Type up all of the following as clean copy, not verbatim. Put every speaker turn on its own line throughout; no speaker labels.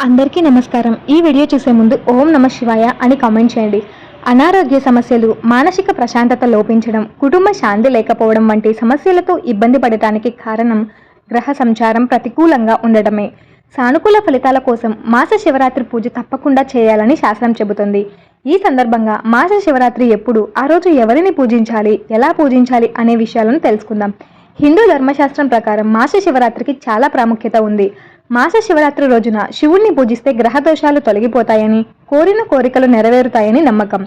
అందరికీ నమస్కారం. ఈ వీడియో చూసే ముందు ఓం నమ శివాయ అని కామెంట్ చేయండి. అనారోగ్య సమస్యలు, మానసిక ప్రశాంతత లోపించడం, కుటుంబ శాంతి లేకపోవడం వంటి సమస్యలతో ఇబ్బంది పడటానికి కారణం గ్రహ సంచారం ప్రతికూలంగా ఉండటమే. సానుకూల ఫలితాల కోసం మాస శివరాత్రి పూజ తప్పకుండా చేయాలని శాస్త్రం చెబుతుంది. ఈ సందర్భంగా మాస శివరాత్రి ఎప్పుడు, ఆ రోజు ఎవరిని పూజించాలి, ఎలా పూజించాలి అనే విషయాలను తెలుసుకుందాం. హిందూ ధర్మశాస్త్రం ప్రకారం మాస శివరాత్రికి చాలా ప్రాముఖ్యత ఉంది. మాస శివరాత్రి రోజున శివుణ్ణి పూజిస్తే గ్రహదోషాలు తొలగిపోతాయని, కోరిన కోరికలు నెరవేరుతాయని నమ్మకం.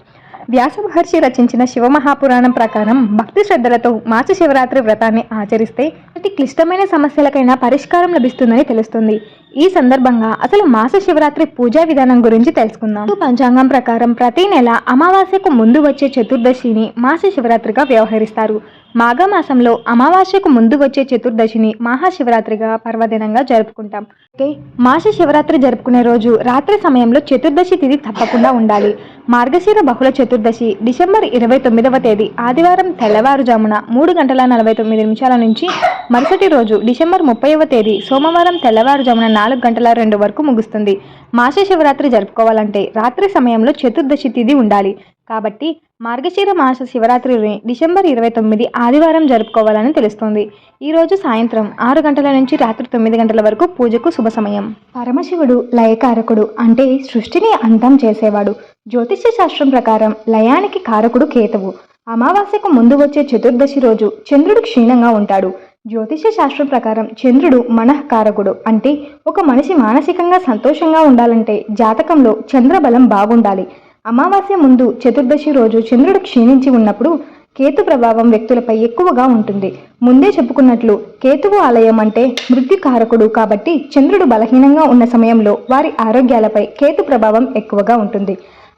వ్యాస మహర్షి రచించిన శివమహాపురాణం ప్రకారం భక్తి శ్రద్ధలతో మాస శివరాత్రి వ్రతాన్ని ఆచరిస్తే అతి క్లిష్టమైన సమస్యలకైనా పరిష్కారం లభిస్తుందని తెలుస్తుంది. ఈ సందర్భంగా అసలు మాస శివరాత్రి పూజా విధానం గురించి తెలుసుకుందాం. పంచాంగం ప్రకారం ప్రతి నెల అమావాస్యకు ముందు వచ్చే చతుర్దశిని మాస శివరాత్రిగా వ్యవహరిస్తారు. మాఘమాసంలో అమావాస్యకు ముందు వచ్చే చతుర్దశిని మహాశివరాత్రిగా పర్వదినంగా జరుపుకుంటాం. అయితే మాస శివరాత్రి జరుపుకునే రోజు రాత్రి సమయంలో చతుర్దశి తిథి తప్పకుండా ఉండాలి. మార్గశిర బహుళ చతుర్దశి డిసెంబర్ 29వ తేదీ ఆదివారం తెల్లవారుజామున 3:49 నుంచి మరుసటి రోజు డిసెంబర్ 30వ తేదీ సోమవారం తెల్లవారుజామున 4:02 వరకు ముగుస్తుంది. మాస శివరాత్రి జరుపుకోవాలంటే రాత్రి సమయంలో చతుర్దశి తిథి ఉండాలి. కాబట్టి మార్గశిర మాస శివరాత్రిని డిసెంబర్ 29 ఆదివారం జరుపుకోవాలని తెలుస్తోంది. ఈరోజు సాయంత్రం 6 గంటల నుంచి రాత్రి 9 గంటల వరకు పూజకు శుభ సమయం. పరమశివుడు లయకారకుడు, అంటే సృష్టిని అంతం చేసేవాడు. జ్యోతిష్య శాస్త్రం ప్రకారం లయానికి కారకుడు కేతువు. అమావాస్యకు ముందు వచ్చే చతుర్దశి రోజు చంద్రుడు క్షీణంగా ఉంటాడు. జ్యోతిష్య శాస్త్రం ప్రకారం చంద్రుడు మనఃకారకుడు, అంటే ఒక మనిషి మానసికంగా సంతోషంగా ఉండాలంటే జాతకంలో చంద్రబలం బాగుండాలి. అమావాస్య ముందు చతుర్దశి రోజు చంద్రుడు క్షీణించి ఉన్నప్పుడు కేతు ప్రభావం వ్యక్తులపై ఎక్కువగా ఉంటుంది. ముందే చెప్పుకున్నట్లు కేతువు ఆలయం అంటే మృత్యుకారకుడు కాబట్టి చంద్రుడు బలహీనంగా ఉన్న సమయంలో వారి ఆరోగ్యాలపై కేతు ప్రభావం ఎక్కువగా ఉంటుంది.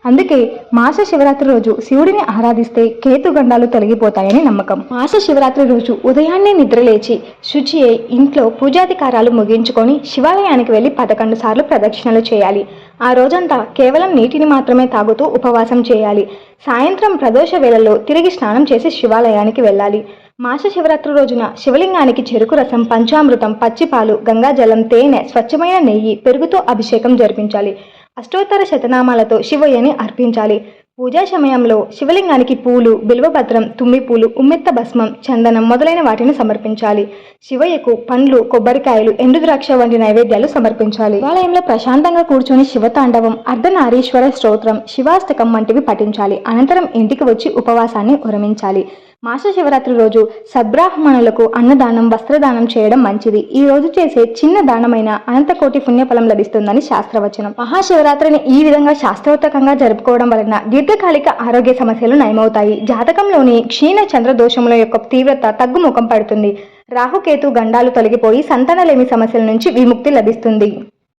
అందుకే మాస శివరాత్రి రోజు శివుడిని ఆరాధిస్తే కేతు గండాలు తొలగిపోతాయని నమ్మకం. మాస శివరాత్రి రోజు ఉదయాన్నే నిద్రలేచి శుచి అయి ఇంట్లో పూజాధికారాలు ముగించుకొని శివాలయానికి వెళ్లి 11 సార్లు ప్రదక్షిణలు చేయాలి. ఆ రోజంతా కేవలం నీటిని మాత్రమే తాగుతూ ఉపవాసం చేయాలి. సాయంత్రం ప్రదోష వేళల్లో తిరిగి స్నానం చేసి శివాలయానికి వెళ్ళాలి. మాస శివరాత్రి రోజున శివలింగానికి చెరుకు రసం, పంచామృతం, పచ్చిపాలు, గంగాజలం, తేనె, స్వచ్ఛమైన నెయ్యి, పెరుగుతో అభిషేకం జరిపించాలి. అష్టోత్తర శతనామాలతో శివయ్యని అర్పించాలి. పూజా సమయంలో శివలింగానికి పూలు, బిల్వపత్రం, తుమ్మిపూలు, ఉమ్మెత్త భస్మం, చందనం మొదలైన వాటిని సమర్పించాలి. శివయ్యకు పండ్లు, కొబ్బరికాయలు, ఎండు ద్రాక్ష వంటి నైవేద్యాలు సమర్పించాలి. శివాలయంలో ప్రశాంతంగా కూర్చొని శివతాండవం, అర్ధనారీశ్వర స్తోత్రం, శివాష్టకం వంటివి పఠించాలి. అనంతరం ఇంటికి వచ్చి ఉపవాసాన్ని విరమించాలి. మాస శివరాత్రి రోజు సద్బ్రాహ్మణులకు అన్నదానం, వస్త్రదానం చేయడం మంచిది. ఈ రోజు చేసే చిన్న దానమైన అనంతకోటి పుణ్యఫలం లభిస్తుందని శాస్త్రవచనం. మహాశివరాత్రిని ఈ విధంగా శాస్త్రోత్తకంగా జరుపుకోవడం వలన దీర్ఘకాలిక ఆరోగ్య సమస్యలు నయమవుతాయి. జాతకంలోని క్షీణ చంద్ర దోషముల యొక్క తీవ్రత తగ్గుముఖం పడుతుంది. రాహుకేతు గండాలు తొలగిపోయి సంతానలేమి సమస్యల నుంచి విముక్తి లభిస్తుంది.